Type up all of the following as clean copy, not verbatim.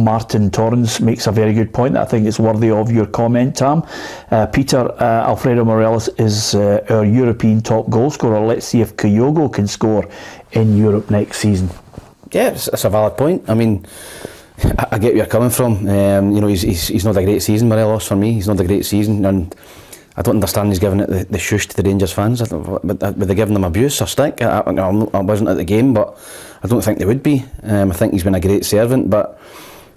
Martin Torrens makes a very good point that I think is worthy of your comment, Tam. Peter, Alfredo Morelos is our European top goal scorer. Let's see if Kyogo can score in Europe next season. Yeah, it's a valid point. I mean, I get where you're coming from. You know, he's not a great season, Morelos, for me. He's not a great season, and I don't understand he's giving it the shush to the Rangers fans. But they're giving them abuse or stick. I wasn't at the game, but I don't think they would be. I think he's been a great servant, but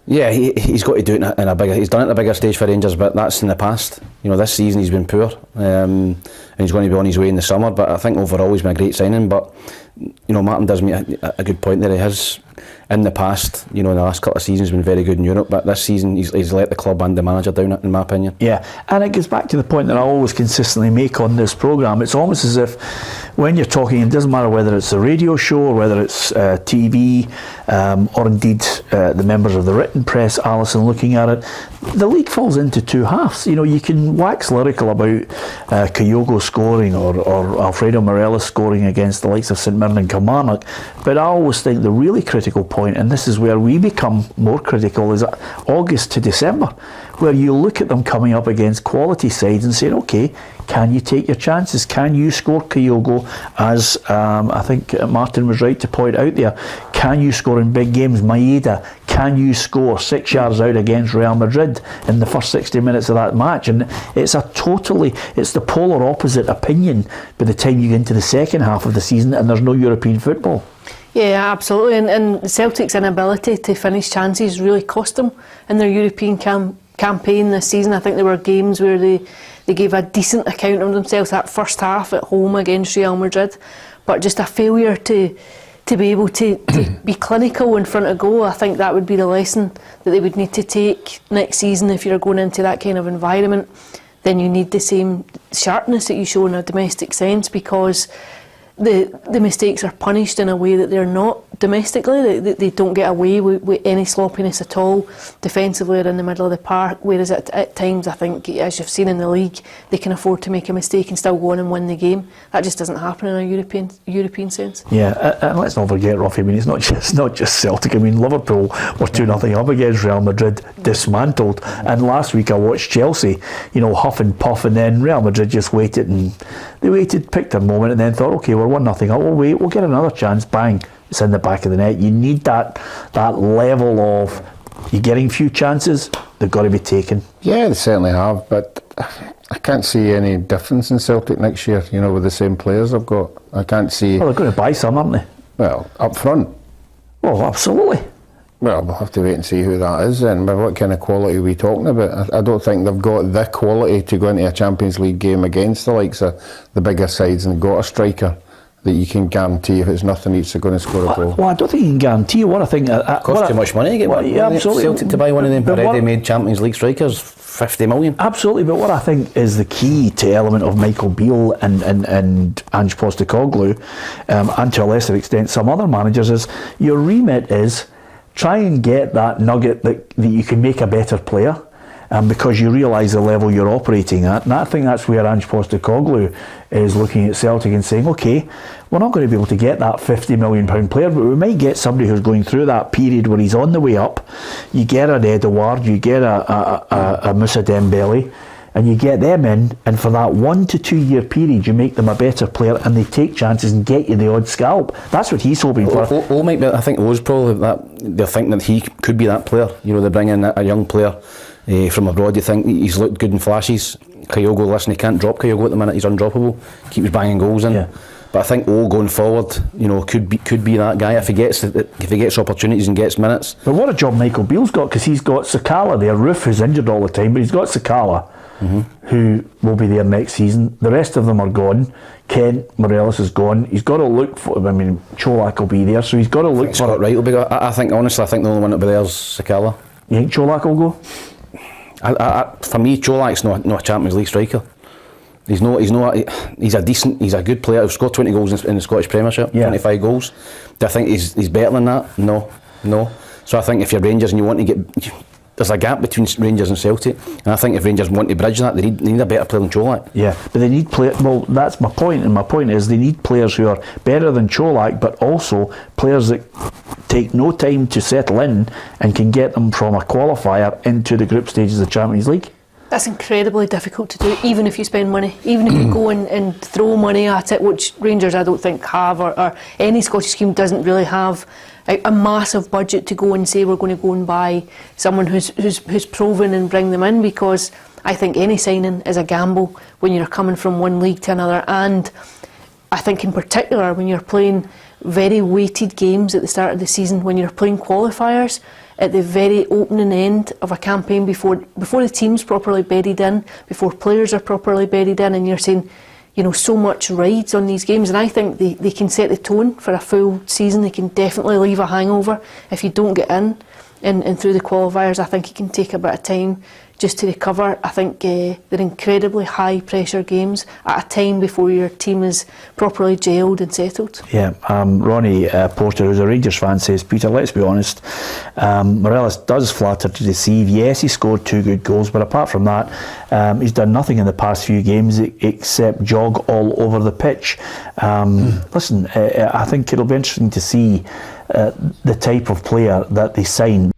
yeah, he's got to do it in a bigger. He's done it at a bigger stage for Rangers, but that's in the past. You know, this season he's been poor, and he's going to be on his way in the summer. But I think overall he's been a great signing. But you know, Martin does make a good point there. He has, in the past, you know, in the last couple of seasons, been very good in Europe. But this season, he's let the club and the manager down, in my opinion. Yeah, and it goes back to the point that I always consistently make on this programme. It's almost as if when you're talking, it doesn't matter whether it's a radio show or whether it's TV, or indeed the members of the written press, Alison, looking at it, the league falls into two halves. You know, you can wax lyrical about Kyogo scoring or Alfredo Morelos scoring against the likes of St Mirren and Kilmarnock, but I always think the really critical point, and this is where we become more critical, is August to December, where you look at them coming up against quality sides and saying, okay, can you take your chances? Can you score, Kyogo? As I think Martin was right to point out there, can you score in big games? Maeda, can you score 6 yards out against Real Madrid in the first 60 minutes of that match? And it's the polar opposite opinion by the time you get into the second half of the season and there's no European football. Yeah, absolutely. And Celtic's inability to finish chances really cost them in their European campaign this season. I think there were games where they gave a decent account of themselves that first half at home against Real Madrid, but just a failure to be able to be clinical in front of goal. I think that would be the lesson that they would need to take next season. If you're going into that kind of environment, then you need the same sharpness that you show in a domestic sense, because the mistakes are punished in a way that they're not domestically. They don't get away with any sloppiness at all defensively or in the middle of the park, whereas at times I think, as you've seen in the league, they can afford to make a mistake and still go on and win the game. That just doesn't happen in a European sense. Yeah, and let's not forget, Ruffy, I mean, it's not just Celtic. I mean, Liverpool were 2-0 up against Real Madrid, dismantled, and last week I watched Chelsea, you know, huff and puff, and then Real Madrid just waited, picked a moment and then thought, okay, we're 1-0 up, we'll wait, we'll get another chance, bang, it's in the back of the net. You need that level of, you're getting few chances, they've got to be taken. Yeah, they certainly have, but I can't see any difference in Celtic next year, you know, with the same players I've got. I can't see... Well, they're going to buy some, aren't they? Well, up front. Well, absolutely. Well, we'll have to wait and see who that is then, but what kind of quality are we talking about? I don't think they've got the quality to go into a Champions League game against the likes of the bigger sides and got a striker that you can guarantee if it's nothing each they're going to score a goal. Well, I don't think you can guarantee what I think. It costs too much money to get one. Yeah, absolutely. Celtic to buy one of them ready-made Champions League strikers, 50 million. Absolutely, but what I think is the key to element of Michael Beale and Ange Postecoglou, and to a lesser extent some other managers, is your remit is try and get that nugget that you can make a better player. Because you realise the level you're operating at. And I think that's where Ange Postecoglou is looking at Celtic and saying, okay, we're not going to be able to get that £50 million player, but we might get somebody who's going through that period where he's on the way up. You get an Edouard, you get a Moussa Dembele, and you get them in, and for that 1 to 2 year period you make them a better player and they take chances and get you the odd scalp. That's what he's hoping for. I think O's probably that, they're thinking that he could be that player. You know, they bring in a young player from abroad. You think he's looked good in flashes. Kyogo, listen, he can't drop Kyogo at the minute, he's undroppable, keeps banging goals in. Yeah. But I think going forward, you know, could be that guy if he gets opportunities and gets minutes. But what a job Michael Beale's got, because he's got Sakala there, Roof, who's injured all the time, but he's got Sakala, who will be there next season. The rest of them are gone. Kent, Morelos is gone. He's got to look for, I mean, Cholak will be there, so he's got to look for... Scott Wright will be. I think, honestly, I think the only one that'll be there is Sakala. You think Cholak will go? For me, Cholak's not a Champions League striker. He's a good player. He's scored 20 goals in the Scottish Premiership, 25 goals. Do I think he's better than that? No. So I think if you're Rangers and you want to there's a gap between Rangers and Celtic, and I think if Rangers want to bridge that, they need a better player than Čolak. Yeah, but they need well, that's my point, and my point is they need players who are better than Čolak, but also players that take no time to settle in and can get them from a qualifier into the group stages of the Champions League. That's incredibly difficult to do, even if you spend money, even if you go and throw money at it, which Rangers I don't think have, or any Scottish team doesn't really have a massive budget to go and say we're going to go and buy someone who's proven and bring them in, because I think any signing is a gamble when you're coming from one league to another, and I think in particular when you're playing very weighted games at the start of the season, when you're playing qualifiers at the very opening end of a campaign before the team's properly bedded in, before players are properly bedded in, and you're saying, you know, so much rides on these games, and I think they can set the tone for a full season. They can definitely leave a hangover if you don't get in through the qualifiers. I think it can take a bit of time just to recover. I think they're incredibly high pressure games at a time before your team is properly gelled and settled. Yeah, Ronnie Porter, who's a Rangers fan, says, Peter, let's be honest, Morelos does flatter to deceive. Yes, he scored 2 good goals, but apart from that, he's done nothing in the past few games except jog all over the pitch. Listen, I think it'll be interesting to see the type of player that they sign.